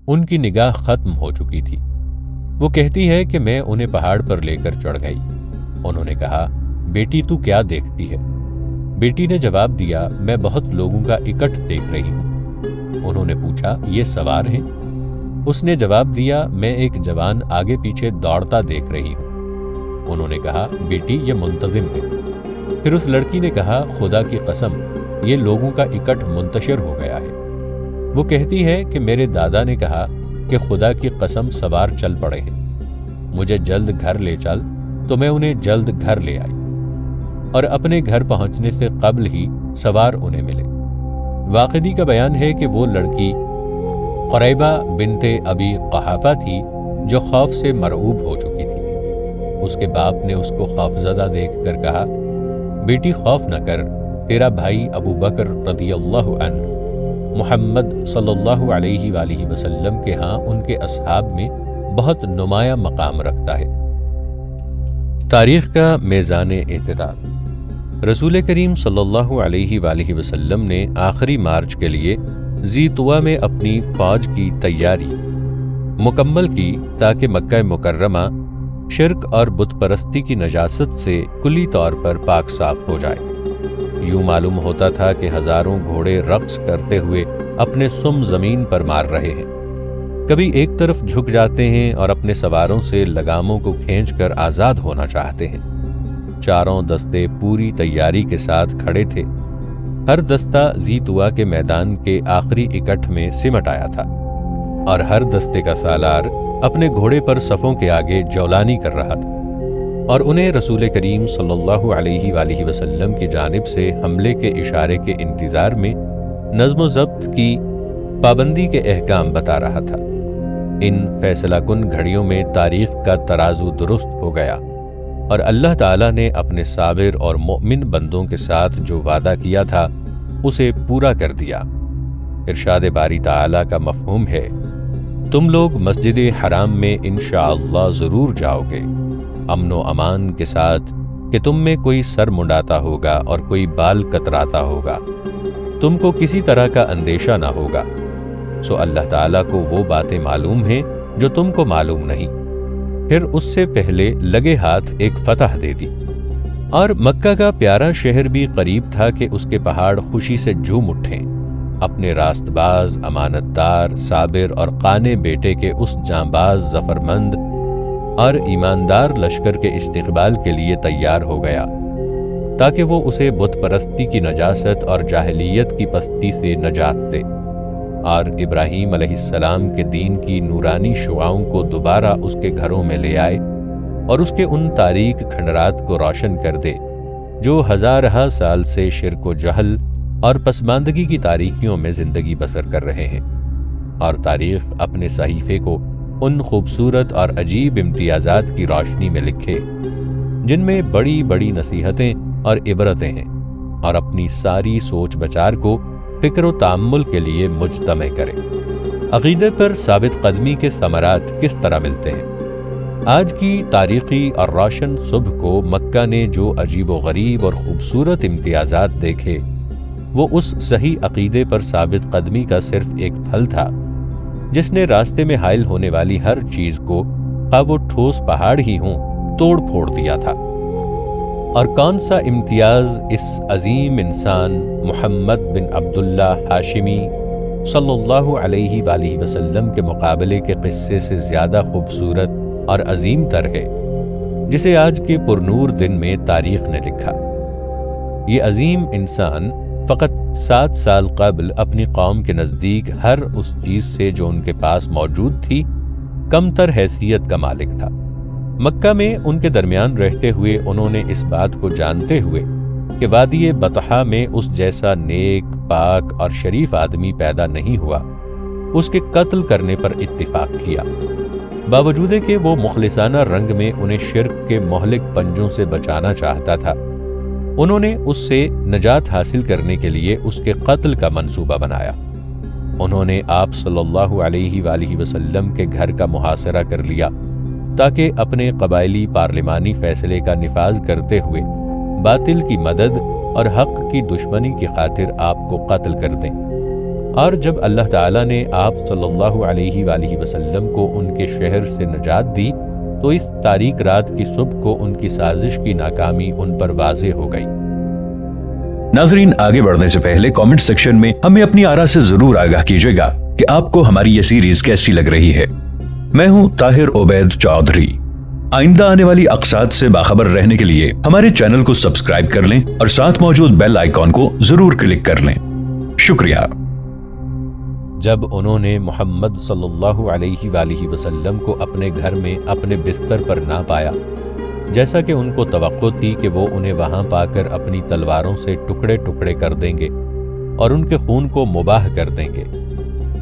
ان کی نگاہ ختم ہو چکی تھی۔ وہ کہتی ہے کہ میں انہیں پہاڑ پر لے کر چڑھ گئی۔ انہوں نے کہا، بیٹی تو کیا دیکھتی ہے؟ بیٹی نے جواب دیا، میں بہت لوگوں کا اکٹھ دیکھ رہی ہوں۔ انہوں نے پوچھا، یہ سوار ہیں؟ اس نے جواب دیا، میں ایک جوان آگے پیچھے دوڑتا دیکھ رہی ہوں۔ انہوں نے کہا، بیٹی یہ منتظم ہے۔ پھر اس لڑکی نے کہا، خدا کی قسم یہ لوگوں کا اکٹھ منتشر ہو گیا ہے۔ وہ کہتی ہے کہ میرے دادا نے کہا کہ خدا کی قسم سوار چل پڑے ہیں، مجھے جلد گھر لے چل، تو میں انہیں جلد گھر لے آئی، اور اپنے گھر پہنچنے سے قبل ہی سوار انہیں ملے۔ واقعی کا بیان ہے کہ وہ لڑکی قریبہ بنت ابی قحافہ تھی جو خوف سے مرعوب ہو چکی تھی۔ اس کے باپ نے اس کو خوفزدہ دیکھ کر کہا، بیٹی خوف نہ کر، تیرا بھائی ابو بکر رضی اللہ عنہ محمد صلی اللہ علیہ وآلہ وسلم کے ہاں ان کے اصحاب میں بہت نمایاں مقام رکھتا ہے۔ تاریخ کا میزان اعتدال۔ رسول کریم صلی اللہ علیہ وآلہ وسلم نے آخری مارچ کے لیے ذی طویٰ میں اپنی فوج کی تیاری مکمل کی تاکہ مکہ مکرمہ شرک اور بت پرستی کی نجاست سے کلی طور پر پاک صاف ہو جائے۔ یوں معلوم ہوتا تھا کہ ہزاروں گھوڑے رقص کرتے ہوئے اپنے سم زمین پر مار رہے ہیں، کبھی ایک طرف جھک جاتے ہیں اور اپنے سواروں سے لگاموں کو کھینچ کر آزاد ہونا چاہتے ہیں۔ چاروں دستے پوری تیاری کے ساتھ کھڑے تھے۔ ہر دستہ ذی طویٰ کے میدان کے آخری اکٹھ میں سمٹ آیا تھا، اور ہر دستے کا سالار اپنے گھوڑے پر صفوں کے آگے جولانی کر رہا تھا، اور انہیں رسول کریم صلی اللہ علیہ وآلہ وسلم کی جانب سے حملے کے اشارے کے انتظار میں نظم و ضبط کی پابندی کے احکام بتا رہا تھا۔ ان فیصلہ کن گھڑیوں میں تاریخ کا ترازو درست ہو گیا، اور اللہ تعالیٰ نے اپنے صابر اور مؤمن بندوں کے ساتھ جو وعدہ کیا تھا اسے پورا کر دیا۔ ارشاد باری تعالیٰ کا مفہوم ہے، تم لوگ مسجد حرام میں انشاءاللہ ضرور جاؤ گے، امن و امان کے ساتھ کہ تم میں کوئی سر منڈاتا ہوگا اور کوئی بال کتراتا ہوگا، تم کو کسی طرح کا اندیشہ نہ ہوگا۔ سو اللہ تعالیٰ کو وہ باتیں معلوم ہیں جو تم کو معلوم نہیں۔ پھر اس سے پہلے لگے ہاتھ ایک فتح دے دی، اور مکہ کا پیارا شہر بھی قریب تھا کہ اس کے پہاڑ خوشی سے جھوم اٹھیں، اپنے راست باز، امانت دار، صابر اور قانے بیٹے کے اس جانباز، ظفرمند اور ایماندار لشکر کے استقبال کے لیے تیار ہو گیا، تاکہ وہ اسے بت پرستی کی نجاست اور جاہلیت کی پستی سے نجات دے، اور ابراہیم علیہ السلام کے دین کی نورانی شعاؤں کو دوبارہ اس کے گھروں میں لے آئے، اور اس کے ان تاریک کھنڈرات کو روشن کر دے جو ہزارہ سال سے شرک و جہل اور پسماندگی کی تاریکیوں میں زندگی بسر کر رہے ہیں۔ اور تاریخ اپنے صحیفے کو ان خوبصورت اور عجیب امتیازات کی روشنی میں لکھے جن میں بڑی بڑی نصیحتیں اور عبرتیں ہیں، اور اپنی ساری سوچ بچار کو فکر و تأمل کے لیے مجتمع کرے۔ عقیدے پر ثابت قدمی کے ثمرات کس طرح ملتے ہیں؟ آج کی تاریخی اور روشن صبح کو مکہ نے جو عجیب و غریب اور خوبصورت امتیازات دیکھے، وہ اس صحیح عقیدے پر ثابت قدمی کا صرف ایک پھل تھا جس نے راستے میں حائل ہونے والی ہر چیز کو، خواہ وہ ٹھوس پہاڑ ہی ہوں، توڑ پھوڑ دیا تھا۔ اور کون سا امتیاز اس عظیم انسان محمد بن عبداللہ ہاشمی صلی اللہ علیہ وآلہ وسلم کے مقابلے کے قصے سے زیادہ خوبصورت اور عظیم تر ہے جسے آج کے پرنور دن میں تاریخ نے لکھا۔ یہ عظیم انسان فقط 7 سال قبل اپنی قوم کے نزدیک ہر اس چیز سے جو ان کے پاس موجود تھی کم تر حیثیت کا مالک تھا۔ مکہ میں ان کے درمیان رہتے ہوئے انہوں نے اس بات کو جانتے ہوئے کہ وادی بطحا میں اس جیسا نیک، پاک اور شریف آدمی پیدا نہیں ہوا، اس کے قتل کرنے پر اتفاق کیا، باوجود کہ وہ مخلصانہ رنگ میں انہیں شرک کے مہلک پنجوں سے بچانا چاہتا تھا۔ انہوں نے اس سے نجات حاصل کرنے کے لیے اس کے قتل کا منصوبہ بنایا۔ انہوں نے آپ صلی اللہ علیہ وآلہ وسلم کے گھر کا محاصرہ کر لیا تاکہ اپنے قبائلی پارلیمانی فیصلے کا نفاذ کرتے ہوئے باطل کی مدد اور حق کی دشمنی کی خاطر آپ کو قتل کر دیں۔ اور جب اللہ تعالیٰ نے آپ صلی اللہ علیہ وآلہ وسلم کو ان کے شہر سے نجات دی تو اس تاریک رات کی صبح کو ان کی سازش کی ناکامی ان پر واضح ہو گئی۔ ناظرین، آگے بڑھنے سے پہلے کامنٹ سیکشن میں ہمیں اپنی آراء سے ضرور آگاہ کیجیے گا کہ آپ کو ہماری یہ سیریز کیسی لگ رہی ہے۔ میں ہوں طاہر عبید چودھری۔ آئندہ آنے والی اقساط سے باخبر رہنے کے لیے ہمارے چینل کو سبسکرائب کر لیں اور ساتھ موجود بیل آئیکن کو ضرور کلک کر لیں۔ شکریہ۔ جب انہوں نے محمد صلی اللہ علیہ وآلہ وسلم کو اپنے گھر میں اپنے بستر پر نہ پایا، جیسا کہ ان کو توقع تھی کہ وہ انہیں وہاں پا کر اپنی تلواروں سے ٹکڑے ٹکڑے کر دیں گے اور ان کے خون کو مباح کر دیں گے،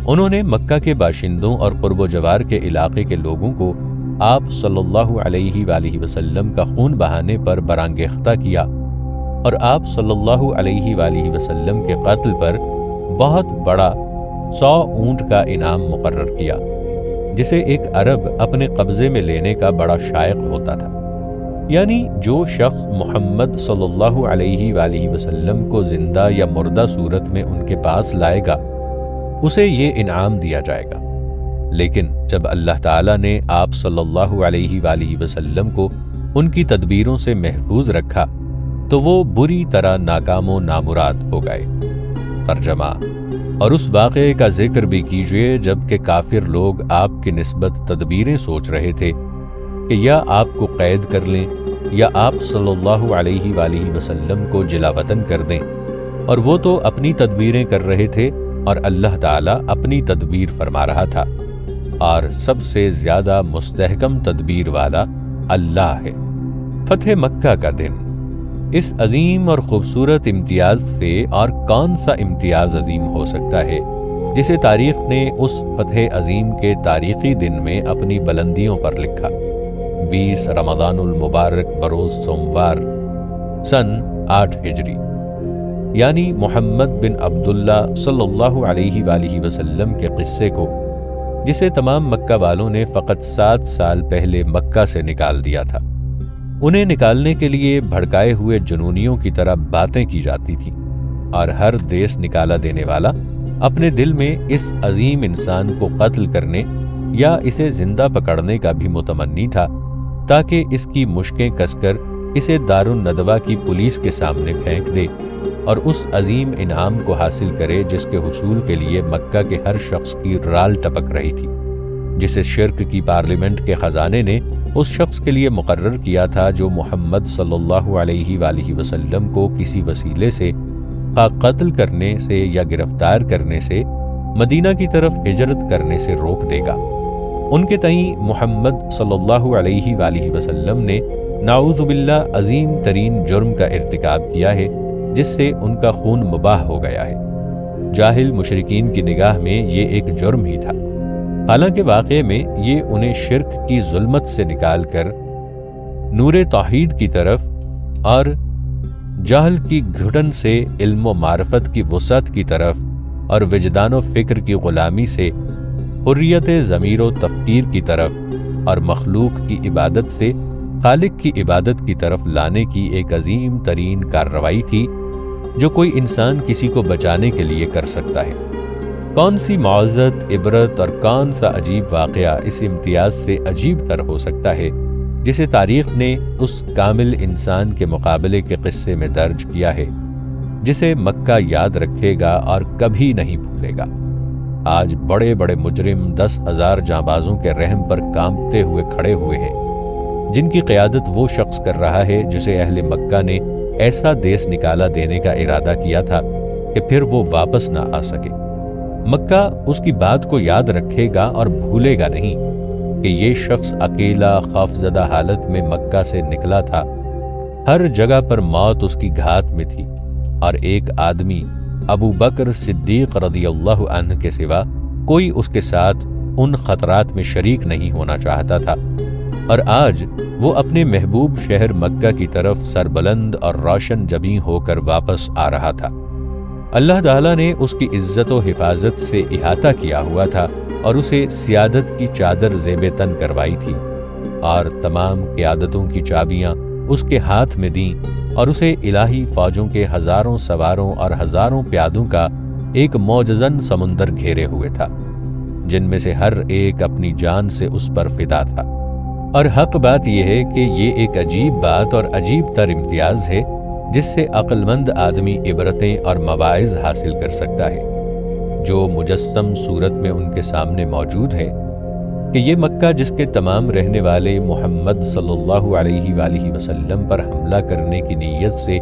انہوں نے مکہ کے باشندوں اور قرب و جوار کے علاقے کے لوگوں کو آپ صلی اللہ علیہ وآلہ وسلم کا خون بہانے پر برانگیختہ کیا اور آپ صلی اللہ علیہ وآلہ وسلم کے قتل پر بہت بڑا 100 اونٹ کا انعام مقرر کیا، جسے ایک عرب اپنے قبضے میں لینے کا بڑا شائق ہوتا تھا۔ یعنی جو شخص محمد صلی اللہ علیہ وآلہ وسلم کو زندہ یا مردہ صورت میں ان کے پاس لائے گا اسے یہ انعام دیا جائے گا، لیکن جب اللہ تعالیٰ نے آپ صلی اللہ علیہ وآلہ وسلم کو ان کی تدبیروں سے محفوظ رکھا تو وہ بری طرح ناکام و نامراد ہو گئے۔ ترجمہ: اور اس واقعے کا ذکر بھی کیجیے جب کہ کافر لوگ آپ کی نسبت تدبیریں سوچ رہے تھے کہ یا آپ کو قید کر لیں یا آپ صلی اللہ علیہ وآلہ وسلم کو جلا وطن کر دیں، اور وہ تو اپنی تدبیریں کر رہے تھے اور اللہ تعالیٰ اپنی تدبیر فرما رہا تھا، اور سب سے زیادہ مستحکم تدبیر والا اللہ ہے۔ فتح مکہ کا دن، اس عظیم اور خوبصورت امتیاز سے اور کون سا امتیاز عظیم ہو سکتا ہے جسے تاریخ نے اس فتح عظیم کے تاریخی دن میں اپنی بلندیوں پر لکھا۔ 20 رمضان المبارک بروز سوموار سن 8 ہجری، یعنی محمد بن عبداللہ صلی اللہ علیہ وآلہ وسلم کے قصے کو، جسے تمام مکہ والوں نے فقط 7 سال پہلے مکہ سے نکال دیا تھا، انہیں نکالنے کے لیے بھڑکائے ہوئے جنونیوں کی طرح باتیں کی جاتی تھیں، اور ہر دیس نکالا دینے والا اپنے دل میں اس عظیم انسان کو قتل کرنے یا اسے زندہ پکڑنے کا بھی متمنی تھا، تاکہ اس کی مشکیں کس کر اسے دارالندوہ کی پولیس کے سامنے پھینک دے اور اس عظیم انعام کو حاصل کرے جس کے حصول کے لیے مکہ کے ہر شخص کی رال ٹپک رہی تھی، جسے شرک کی پارلیمنٹ کے خزانے نے اس شخص کے لیے مقرر کیا تھا جو محمد صلی اللہ علیہ وآلہ وسلم کو کسی وسیلے سے قتل کرنے سے یا گرفتار کرنے سے مدینہ کی طرف ہجرت کرنے سے روک دے گا۔ ان کے تئیں محمد صلی اللہ علیہ وآلہ وسلم نے نعوذ باللہ عظیم ترین جرم کا ارتکاب کیا ہے، جس سے ان کا خون مباح ہو گیا ہے۔ جاہل مشرکین کی نگاہ میں یہ ایک جرم ہی تھا، حالانکہ واقعے میں یہ انہیں شرک کی ظلمت سے نکال کر نور توحید کی طرف اور جہل کی گھٹن سے علم و معرفت کی وسعت کی طرف اور وجدان و فکر کی غلامی سے حریت ضمیر و تفکیر کی طرف اور مخلوق کی عبادت سے خالق کی عبادت کی طرف لانے کی ایک عظیم ترین کارروائی تھی جو کوئی انسان کسی کو بچانے کے لیے کر سکتا ہے۔ کون سی معزت، عبرت اور کون سا عجیب واقعہ اس امتیاز سے عجیب تر ہو سکتا ہے جسے تاریخ نے اس کامل انسان کے مقابلے کے قصے میں درج کیا ہے، جسے مکہ یاد رکھے گا اور کبھی نہیں بھولے گا۔ آج بڑے بڑے مجرم 10,000 جانبازوں کے رحم پر کانپتے ہوئے کھڑے ہوئے ہیں، جن کی قیادت وہ شخص کر رہا ہے جسے اہل مکہ نے ایسا دیس نکالا دینے کا ارادہ کیا تھا کہ پھر وہ واپس نہ آ سکے۔ مکہ اس کی بات کو یاد رکھے گا اور بھولے گا نہیں کہ یہ شخص اکیلا خوفزدہ حالت میں مکہ سے نکلا تھا، ہر جگہ پر موت اس کی گھات میں تھی، اور ایک آدمی ابو بکر صدیق رضی اللہ عنہ کے سوا کوئی اس کے ساتھ ان خطرات میں شریک نہیں ہونا چاہتا تھا، اور آج وہ اپنے محبوب شہر مکہ کی طرف سربلند اور روشن جبیں ہو کر واپس آ رہا تھا۔ اللہ تعالیٰ نے اس کی عزت و حفاظت سے احاطہ کیا ہوا تھا اور اسے سیادت کی چادر زیب تن کروائی تھی، اور تمام قیادتوں کی چابیاں اس کے ہاتھ میں دیں، اور اسے الہی فوجوں کے ہزاروں سواروں اور ہزاروں پیادوں کا ایک معجزن سمندر گھیرے ہوئے تھا، جن میں سے ہر ایک اپنی جان سے اس پر فدا تھا۔ اور حق بات یہ ہے کہ یہ ایک عجیب بات اور عجیب تر امتیاز ہے جس سے عقل مند آدمی عبرتیں اور مواعظ حاصل کر سکتا ہے، جو مجسم صورت میں ان کے سامنے موجود ہے کہ یہ مکہ جس کے تمام رہنے والے محمد صلی اللہ علیہ وآلہ وسلم پر حملہ کرنے کی نیت سے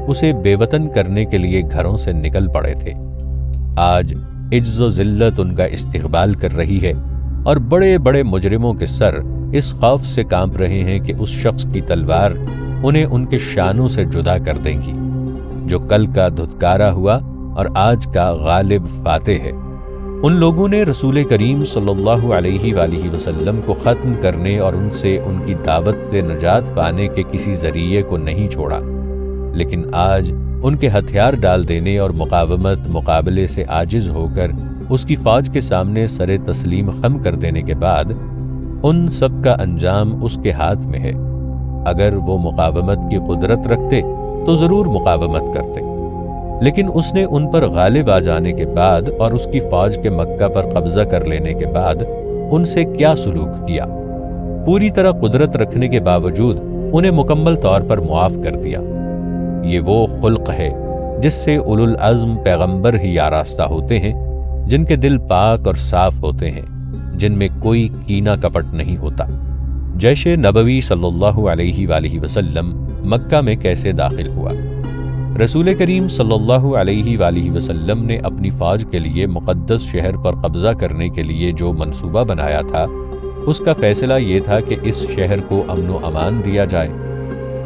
اسے بے وطن کرنے کے لیے گھروں سے نکل پڑے تھے، آج عجز و ذلت ان کا استقبال کر رہی ہے، اور بڑے بڑے مجرموں کے سر اس خوف سے کانپ رہے ہیں کہ اس شخص کی تلوار انہیں ان کے شانوں سے جدا کر دیں گی، جو کل کا دھتکارا ہوا اور آج کا غالب فاتح ہے۔ ان لوگوں نے رسول کریم صلی اللہ علیہ وآلہ وسلم کو ختم کرنے اور ان سے ان کی دعوت سے نجات پانے کے کسی ذریعے کو نہیں چھوڑا، لیکن آج ان کے ہتھیار ڈال دینے اور مقاومت مقابلے سے عاجز ہو کر اس کی فوج کے سامنے سر تسلیم خم کر دینے کے بعد ان سب کا انجام اس کے ہاتھ میں ہے۔ اگر وہ مقاومت کی قدرت رکھتے تو ضرور مقاومت کرتے، لیکن اس نے ان پر غالب آ جانے کے بعد اور اس کی فوج کے مکہ پر قبضہ کر لینے کے بعد ان سے کیا سلوک کیا؟ پوری طرح قدرت رکھنے کے باوجود انہیں مکمل طور پر معاف کر دیا۔ یہ وہ خلق ہے جس سے اولو العزم پیغمبر ہی آراستہ ہوتے ہیں، جن کے دل پاک اور صاف ہوتے ہیں، جن میں کوئی کینہ کپٹ نہیں ہوتا۔ جیش نبوی صلی اللہ علیہ وآلہ وسلم مکہ میں کیسے داخل ہوا؟ رسول کریم صلی اللہ علیہ وآلہ وسلم نے اپنی فوج کے لیے مقدس شہر پر قبضہ کرنے کے لیے جو منصوبہ بنایا تھا، اس کا فیصلہ یہ تھا کہ اس شہر کو امن و امان دیا جائے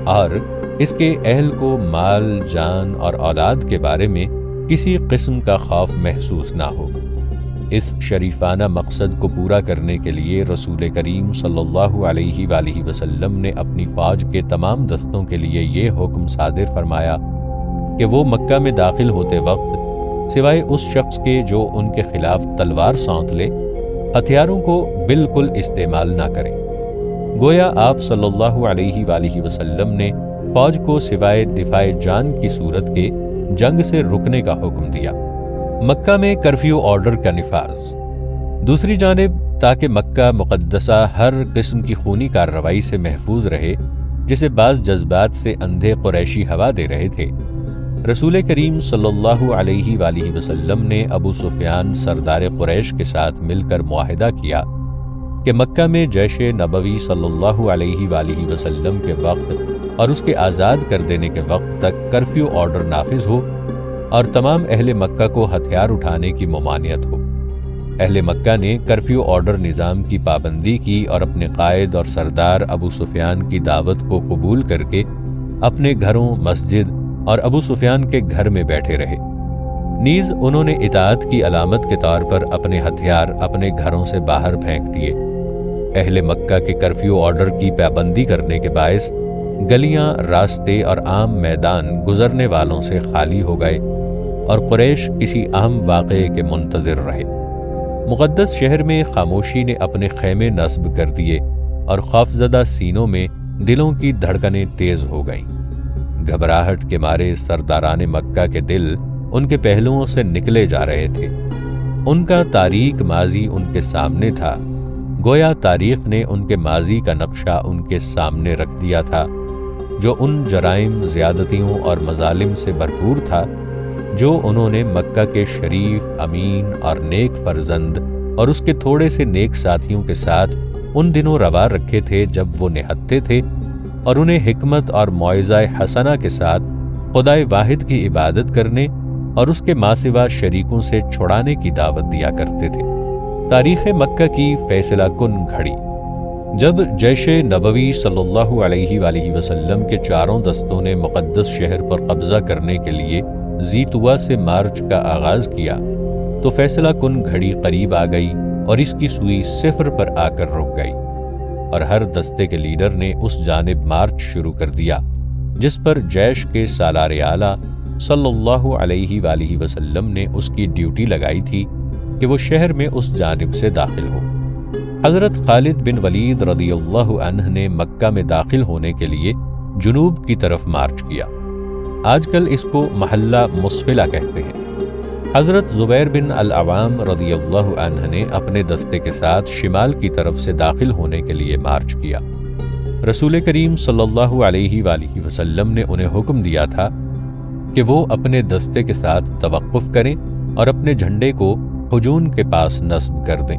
اور اس کے اہل کو مال، جان اور اولاد کے بارے میں کسی قسم کا خوف محسوس نہ ہو۔ اس شریفانہ مقصد کو پورا کرنے کے لیے رسول کریم صلی اللہ علیہ وآلہ وسلم نے اپنی فوج کے تمام دستوں کے لیے یہ حکم صادر فرمایا کہ وہ مکہ میں داخل ہوتے وقت سوائے اس شخص کے جو ان کے خلاف تلوار سونت لے، ہتھیاروں کو بالکل استعمال نہ کریں۔ گویا آپ صلی اللہ علیہ وآلہ وسلم نے فوج کو سوائے دفاع جان کی صورت کے جنگ سے رکنے کا حکم دیا۔ مکہ میں کرفیو آرڈر کا نفاذ۔ دوسری جانب تاکہ مکہ مقدسہ ہر قسم کی خونی کارروائی سے محفوظ رہے، جسے بعض جذبات سے اندھے قریشی ہوا دے رہے تھے، رسول کریم صلی اللہ علیہ وآلہ وسلم نے ابو سفیان سردار قریش کے ساتھ مل کر معاہدہ کیا کہ مکہ میں جیش نبوی صلی اللہ علیہ وآلہ وسلم کے وقت اور اس کے آزاد کر دینے کے وقت تک کرفیو آرڈر نافذ ہو اور تمام اہل مکہ کو ہتھیار اٹھانے کی ممانعت ہو۔ اہل مکہ نے کرفیو آرڈر نظام کی پابندی کی اور اپنے قائد اور سردار ابو سفیان کی دعوت کو قبول کر کے اپنے گھروں، مسجد اور ابو سفیان کے گھر میں بیٹھے رہے۔ نیز انہوں نے اطاعت کی علامت کے طور پر اپنے ہتھیار اپنے گھروں سے باہر پھینک دیے۔ اہل مکہ کے کرفیو آرڈر کی پابندی کرنے کے باعث گلیاں، راستے اور عام میدان گزرنے والوں سے خالی ہو گئے اور قریش کسی اہم واقعے کے منتظر رہے۔ مقدس شہر میں خاموشی نے اپنے خیمے نصب کر دیے اور خوفزدہ سینوں میں دلوں کی دھڑکنیں تیز ہو گئیں۔ گھبراہٹ کے مارے سرداران مکہ کے دل ان کے پہلوؤں سے نکلے جا رہے تھے۔ ان کا تاریک ماضی ان کے سامنے تھا، گویا تاریخ نے ان کے ماضی کا نقشہ ان کے سامنے رکھ دیا تھا، جو ان جرائم، زیادتیوں اور مظالم سے بھرپور تھا جو انہوں نے مکہ کے شریف، امین اور نیک فرزند اور اس کے تھوڑے سے نیک ساتھیوں کے ساتھ ان دنوں روا رکھے تھے جب وہ نہتے تھے اور انہیں حکمت اور موعظہ حسنہ کے ساتھ خدائے واحد کی عبادت کرنے اور اس کے ماں سوا شریکوں سے چھڑانے کی دعوت دیا کرتے تھے۔ تاریخ مکہ کی فیصلہ کن گھڑی۔ جب جیش نبوی صلی اللہ علیہ وآلہ وسلم کے چاروں دستوں نے مقدس شہر پر قبضہ کرنے کے لیے ذی طویٰ سے مارچ کا آغاز کیا تو فیصلہ کن گھڑی قریب آ گئی اور اس کی سوئی صفر پر آ کر رک گئی، اور ہر دستے کے لیڈر نے اس جانب مارچ شروع کر دیا جس پر جیش کے سالار اعلیٰ صلی اللہ علیہ وآلہ وسلم نے اس کی ڈیوٹی لگائی تھی کہ وہ شہر میں اس جانب سے داخل ہو۔ حضرت خالد بن ولید رضی اللہ عنہ نے مکہ میں داخل ہونے کے لیے جنوب کی طرف مارچ کیا۔ آج کل اس کو محلہ مسفلہ کہتے ہیں۔ حضرت زبیر بن العوام رضی اللہ عنہ نے اپنے دستے کے ساتھ شمال کی طرف سے داخل ہونے کے لیے مارچ کیا۔ رسول کریم صلی اللہ علیہ وآلہ وسلم نے انہیں حکم دیا تھا کہ وہ اپنے دستے کے ساتھ توقف کریں اور اپنے جھنڈے کو حجون کے پاس نصب کر دیں۔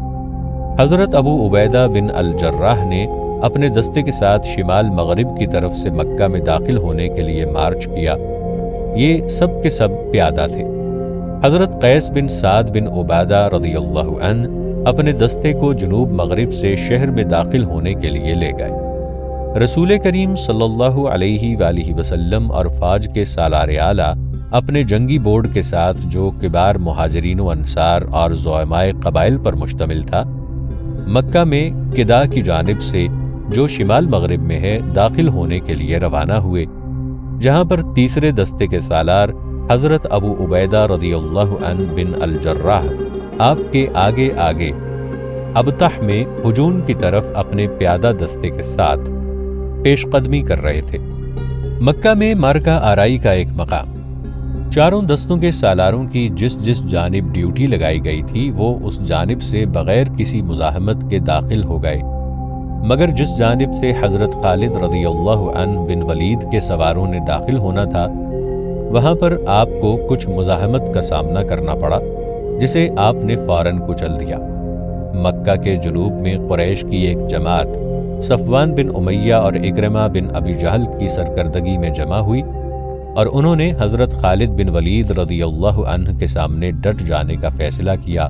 حضرت ابو عبیدہ بن الجراح نے اپنے دستے کے ساتھ شمال مغرب کی طرف سے مکہ میں داخل ہونے کے لیے مارچ کیا۔ یہ سب کے سب پیادہ تھے۔ حضرت قیس بن سعد بن عبادہ رضی اللہ عنہ اپنے دستے کو جنوب مغرب سے شہر میں داخل ہونے کے لیے لے گئے۔ رسول کریم صلی اللہ علیہ وآلہ وسلم اور فوج کے سالار اعلیٰ اپنے جنگی بورڈ کے ساتھ جو کبار مہاجرین و انصار اور زعمائے قبائل پر مشتمل تھا، مکہ میں قدا کی جانب سے جو شمال مغرب میں ہے داخل ہونے کے لیے روانہ ہوئے، جہاں پر تیسرے دستے کے سالار حضرت ابو عبیدہ رضی اللہ عنہ بن الجراح آپ کے آگے آگے ابطح میں حجون کی طرف اپنے پیادہ دستے کے ساتھ پیش قدمی کر رہے تھے۔ مکہ میں مارکہ آرائی کا ایک مقام، چاروں دستوں کے سالاروں کی جس جانب ڈیوٹی لگائی گئی تھی وہ اس جانب سے بغیر کسی مزاحمت کے داخل ہو گئے، مگر جس جانب سے حضرت خالد رضی اللہ عنہ بن ولید کے سواروں نے داخل ہونا تھا وہاں پر آپ کو کچھ مزاحمت کا سامنا کرنا پڑا، جسے آپ نے فوراً کچل دیا۔ مکہ کے جنوب میں قریش کی ایک جماعت صفوان بن امیہ اور اکرمہ بن ابی جہل کی سرکردگی میں جمع ہوئی اور انہوں نے حضرت خالد بن ولید رضی اللہ عنہ کے سامنے ڈٹ جانے کا فیصلہ کیا،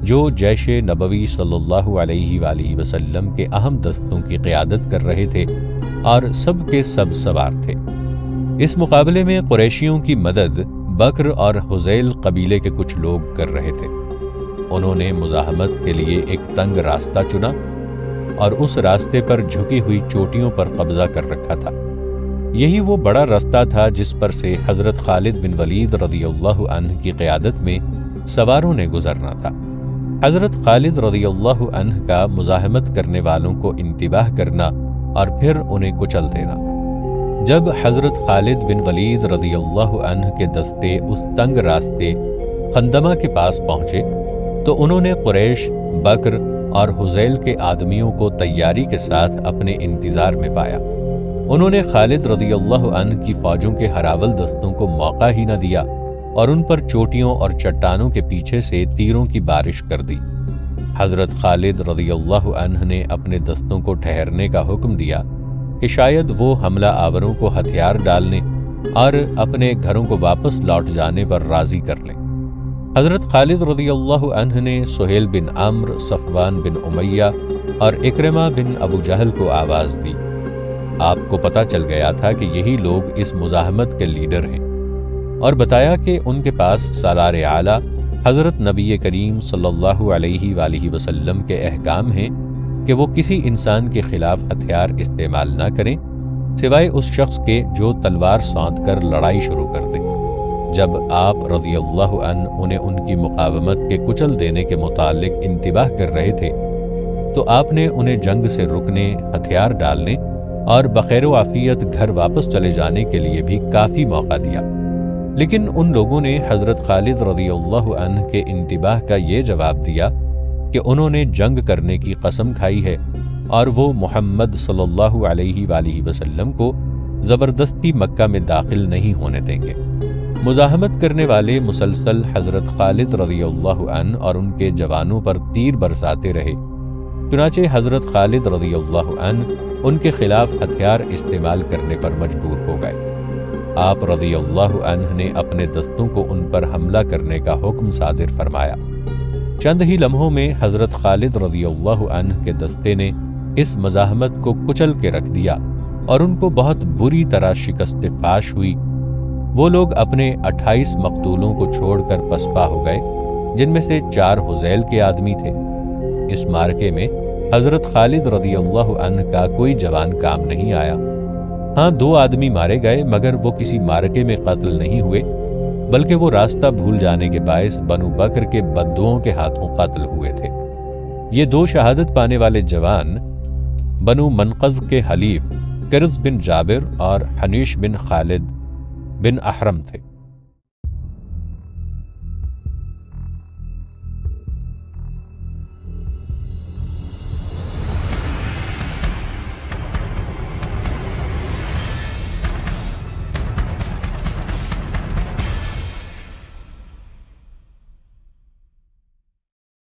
جو جیش نبوی صلی اللہ علیہ وآلہ وسلم کے اہم دستوں کی قیادت کر رہے تھے اور سب کے سب سوار تھے۔ اس مقابلے میں قریشیوں کی مدد بکر اور حذیل قبیلے کے کچھ لوگ کر رہے تھے۔ انہوں نے مزاحمت کے لیے ایک تنگ راستہ چنا اور اس راستے پر جھکی ہوئی چوٹیوں پر قبضہ کر رکھا تھا۔ یہی وہ بڑا راستہ تھا جس پر سے حضرت خالد بن ولید رضی اللہ عنہ کی قیادت میں سواروں نے گزرنا تھا۔ حضرت خالد رضی اللہ عنہ کا مزاحمت کرنے والوں کو انتباہ کرنا اور پھر انہیں کچل دینا۔ جب حضرت خالد بن ولید رضی اللہ عنہ کے دستے اس تنگ راستے خندمہ کے پاس پہنچے تو انہوں نے قریش، بکر اور حذیل کے آدمیوں کو تیاری کے ساتھ اپنے انتظار میں پایا۔ انہوں نے خالد رضی اللہ عنہ کی فوجوں کے ہراول دستوں کو موقع ہی نہ دیا اور ان پر چوٹیوں اور چٹانوں کے پیچھے سے تیروں کی بارش کر دی۔ حضرت خالد رضی اللہ عنہ نے اپنے دستوں کو ٹھہرنے کا حکم دیا کہ شاید وہ حملہ آوروں کو ہتھیار ڈالنے اور اپنے گھروں کو واپس لوٹ جانے پر راضی کر لیں۔ حضرت خالد رضی اللہ عنہ نے سہیل بن عمرو، صفوان بن امیہ اور اکرمہ بن ابو جہل کو آواز دی۔ آپ کو پتہ چل گیا تھا کہ یہی لوگ اس مزاحمت کے لیڈر ہیں، اور بتایا کہ ان کے پاس سالار اعلیٰ حضرت نبی کریم صلی اللہ علیہ وآلہ وسلم کے احکام ہیں کہ وہ کسی انسان کے خلاف ہتھیار استعمال نہ کریں سوائے اس شخص کے جو تلوار سونت کر لڑائی شروع کر دے۔ جب آپ رضی اللہ عنہ انہیں ان کی مقاومت کے کچل دینے کے متعلق انتباہ کر رہے تھے تو آپ نے انہیں جنگ سے رکنے، ہتھیار ڈالنے اور بخیر و عافیت گھر واپس چلے جانے کے لیے بھی کافی موقع دیا۔ لیکن ان لوگوں نے حضرت خالد رضی اللہ عنہ کے انتباہ کا یہ جواب دیا کہ انہوں نے جنگ کرنے کی قسم کھائی ہے اور وہ محمد صلی اللہ علیہ وآلہ وسلم کو زبردستی مکہ میں داخل نہیں ہونے دیں گے۔ مزاحمت کرنے والے مسلسل حضرت خالد رضی اللہ عنہ اور ان کے جوانوں پر تیر برساتے رہے، چنانچہ حضرت خالد رضی اللہ عنہ ان کے خلاف ہتھیار استعمال کرنے پر مجبور ہو گئے۔ آپ رضی اللہ عنہ نے اپنے دستوں کو ان پر حملہ کرنے کا حکم صادر فرمایا۔ چند ہی لمحوں میں حضرت خالد رضی اللہ عنہ کے دستے نے اس مزاحمت کو کچل کے رکھ دیا اور ان کو بہت بری طرح شکست فاش ہوئی۔ وہ لوگ اپنے 28 مقتولوں کو چھوڑ کر پسپا ہو گئے، جن میں سے 4 حذیل کے آدمی تھے۔ اس مارکے میں حضرت خالد رضی اللہ عنہ کا کوئی جوان کام نہیں آیا۔ ہاں 2 آدمی مارے گئے، مگر وہ کسی مارکے میں قتل نہیں ہوئے، بلکہ وہ راستہ بھول جانے کے باعث بنو بکر کے بدوؤں کے ہاتھوں قتل ہوئے تھے۔ یہ 2 شہادت پانے والے جوان بنو منقذ کے حلیف کرز بن جابر اور حنیش بن خالد بن احرم تھے۔